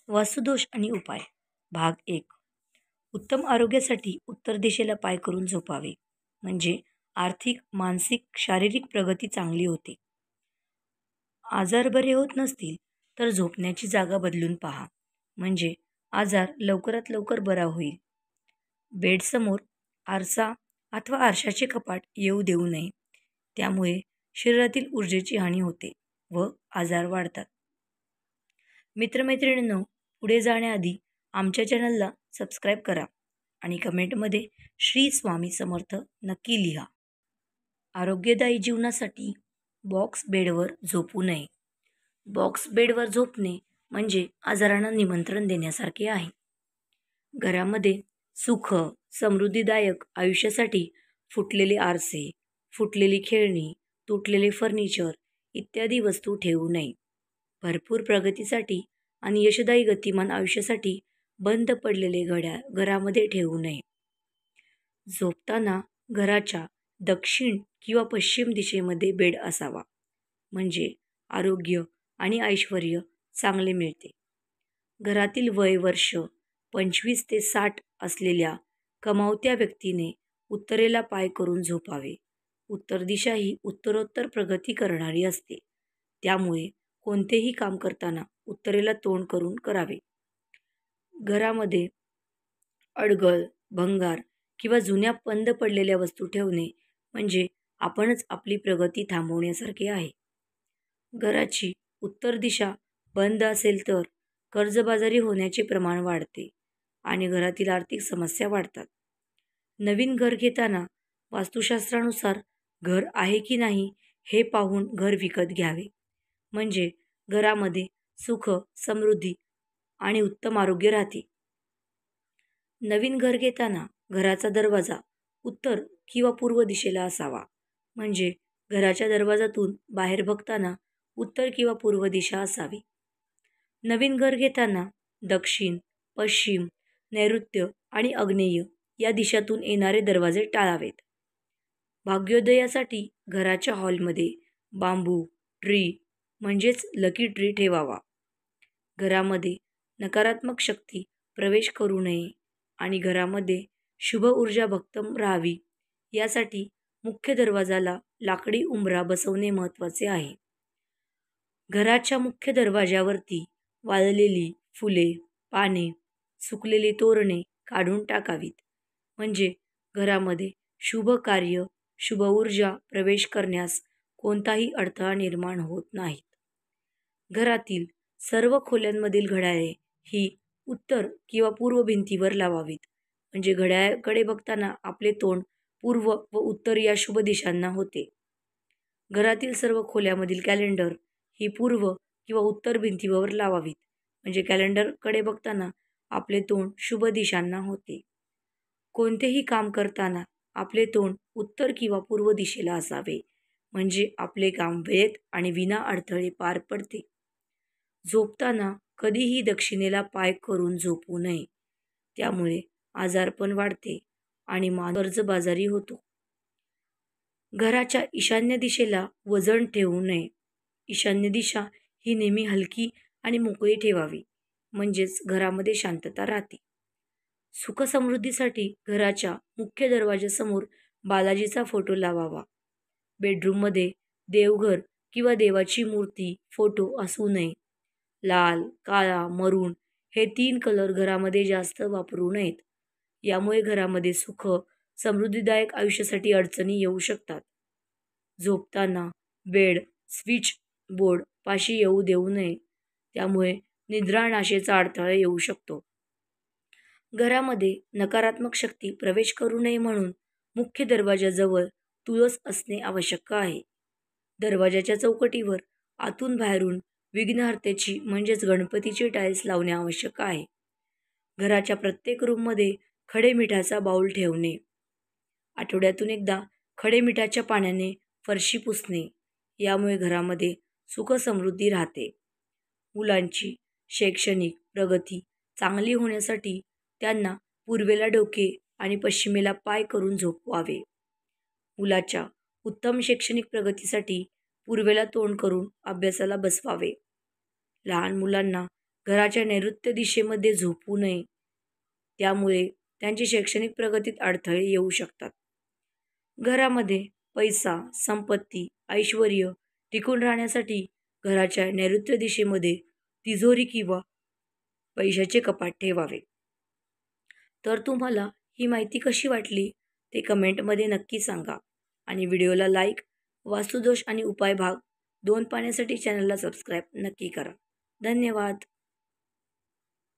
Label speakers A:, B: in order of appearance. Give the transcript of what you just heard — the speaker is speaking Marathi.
A: वास्तुदोष आणि उपाय भाग 1. उत्तम आरोग्यासाठी उत्तर दिशेला पाय करून झोपावे, म्हणजे आर्थिक, मानसिक, शारीरिक प्रगती चांगली होते. आजार बरे होत नसतील तर झोपण्याची जागा बदलून पहा, म्हणजे आजार लवकरात लवकर बरा होईल. बेडसमोर आरसा अथवा आरशाचे कपाट येऊ देऊ नये, त्यामुळे शरीरातील ऊर्जेची हानी होते व आजार वाढतात. मित्रमैत्रिणींनो, पुढे जाण्याआधी आमच्या चॅनलला सबस्क्राईब करा आणि कमेंटमध्ये श्री स्वामी समर्थ नक्की लिहा. आरोग्यदायी जीवनासाठी बॉक्स बेडवर झोपू नये. बॉक्स बेडवर झोपणे म्हणजे आजारांना निमंत्रण देण्यासारखे आहे. घरामध्ये सुख समृद्धीदायक आयुष्यासाठी फुटलेले आरसे, फुटलेली खेळणी, तुटलेले फर्निचर इत्यादी वस्तू ठेवू नये. भरपूर प्रगतीसाठी आणि यशदायी गतिमान आयुष्यासाठी बंद पडलेले घड्याळ घरामध्ये ठेवू नये. झोपताना घराच्या दक्षिण किंवा पश्चिम दिशेमध्ये बेड असावा, म्हणजे आरोग्य आणि ऐश्वर्य चांगले मिळते. घरातील वय वर्ष 25 ते 60 असलेल्या कमावत्या व्यक्तीने उत्तरेला पाय करून झोपावे. उत्तर दिशा ही उत्तरोत्तर प्रगती करणारी असते, त्यामुळे कोणतेही काम करताना उत्तरेला तोंड करून करावे. घरामध्ये अडगळ, भंगार किंवा जुन्या बंद पडलेल्या वस्तू ठेवणे म्हणजे आपणच आपली प्रगती थांबवण्यासारखे आहे. घराची उत्तर दिशा बंद असेल तर कर्जबाजारी होण्याचे प्रमाण वाढते आणि घरातील आर्थिक समस्या वाढतात. नवीन घर घेताना वास्तुशास्त्रानुसार घर आहे की नाही हे पाहून घर विकत घ्यावे, म्हणजे घरामध्ये सुख, समृद्धी आणि उत्तम आरोग्य राहते. नवीन घर घेताना घराचा दरवाजा उत्तर किंवा पूर्व दिशेला असावा, म्हणजे घराच्या दरवाजातून बाहेर बघताना उत्तर किंवा पूर्व दिशा असावी. नवीन घर घेताना दक्षिण, पश्चिम, नैऋत्य आणि आग्नेय या दिशातून येणारे दरवाजे टाळावेत. भाग्योदयासाठी घराच्या हॉलमध्ये बांबू ट्री म्हणजेच लकी ट्री ठेवावा. घरामध्ये नकारात्मक शक्ती प्रवेश करू नये आणि घरामध्ये शुभ ऊर्जा भक्कम राहावी यासाठी मुख्य दरवाजाला लाकडी उंबरा बसवणे महत्त्वाचे आहे. घराच्या मुख्य दरवाजावरती वाळलेली फुले, पाने, सुकलेली तोरणे काढून टाकावीत, म्हणजे घरामध्ये शुभ कार्य, शुभ ऊर्जा प्रवेश करण्यास कोणताही अडथळा निर्माण होत नाहीत. घरातील सर्व खोल्यांमधील घड्याळे ही उत्तर किंवा पूर्व भिंतीवर लावावीत, म्हणजे घड्याळाकडे बघताना आपले तोंड पूर्व व उत्तर या शुभ दिशांना होते. घरातील सर्व खोल्यामधील कॅलेंडर ही पूर्व किंवा उत्तर भिंतीवर लावावीत, म्हणजे कॅलेंडरकडे बघताना आपले तोंड शुभ दिशांना होते. कोणतेही काम करताना आपले तोंड उत्तर किंवा पूर्व दिशेला असावे, म्हणजे आपले काम वेळेत आणि विना अडथळे पार पडते. झोपताना कधीही दक्षिणेला पाय करून झोपू नये, त्यामुळे आजारपण वाढते आणि कर्जबाजारी होतो. घराच्या ईशान्य दिशेला वजन ठेवू नये. ईशान्य दिशा ही नेहमी हलकी आणि मोकळी ठेवावी, म्हणजेच घरामध्ये शांतता राहते. सुखसमृद्धीसाठी घराच्या मुख्य दरवाजासमोर बालाजीचा फोटो लावावा. बेडरूममध्ये देवघर किंवा देवाची मूर्ती, फोटो असू नये. लाल, काळा, मरून हे 3 कलर घरामध्ये जास्त वापरू नयेत. यामुळे घरामध्ये सुख, समृद्धीदायक आयुष्यासाठी अडचणी येऊ शकतात. झोपताना बेड स्विच बोर्ड पाशी येऊ देऊ नये, त्यामुळे निद्रानाशेचा अडथळा येऊ शकतो. घरामध्ये नकारात्मक शक्ती प्रवेश करू नये म्हणून मुख्य दरवाजाजवळ तुळस असणे आवश्यक आहे. दरवाजाच्या चौकटीवर आतून बाहेरून विघ्नहर्त्याची म्हणजेच गणपतीची टाईल्स लावणे आवश्यक आहे. घराच्या प्रत्येक रूममध्ये खडे मिठाचा बाऊल ठेवणे. आठवड्यातून एकदा खडे मिठाच्या पाण्याने फरशी पुसणे, यामुळे घरामध्ये सुखसमृद्धी राहते. मुलांची शैक्षणिक प्रगती चांगली होण्यासाठी त्यांना पूर्वेला डोके आणि पश्चिमेला पाय करून झोपवावे. मुलाच्या उत्तम शैक्षणिक प्रगतीसाठी पूर्वेला तोंड करून अभ्यासाला बसवावे. लहान मुलांना घराच्या नैऋत्य दिशेमध्ये झोपू नये, त्यामुळे त्यांची शैक्षणिक प्रगतीत अडथळे येऊ शकतात. घरामध्ये पैसा, संपत्ती, ऐश्वर्य टिकून राहण्यासाठी घराच्या नैऋत्य दिशेमध्ये तिजोरी किंवा पैशाचे कपाट ठेवावे. तर तुम्हाला ही माहिती कशी वाटली ते कमेंटमध्ये नक्की सांगा आणि व्हिडिओला लाईक, वास्तुदोष आणि उपाय भाग 2 पाहण्यासाठी चॅनलला सबस्क्राईब नक्की करा. धन्यवाद.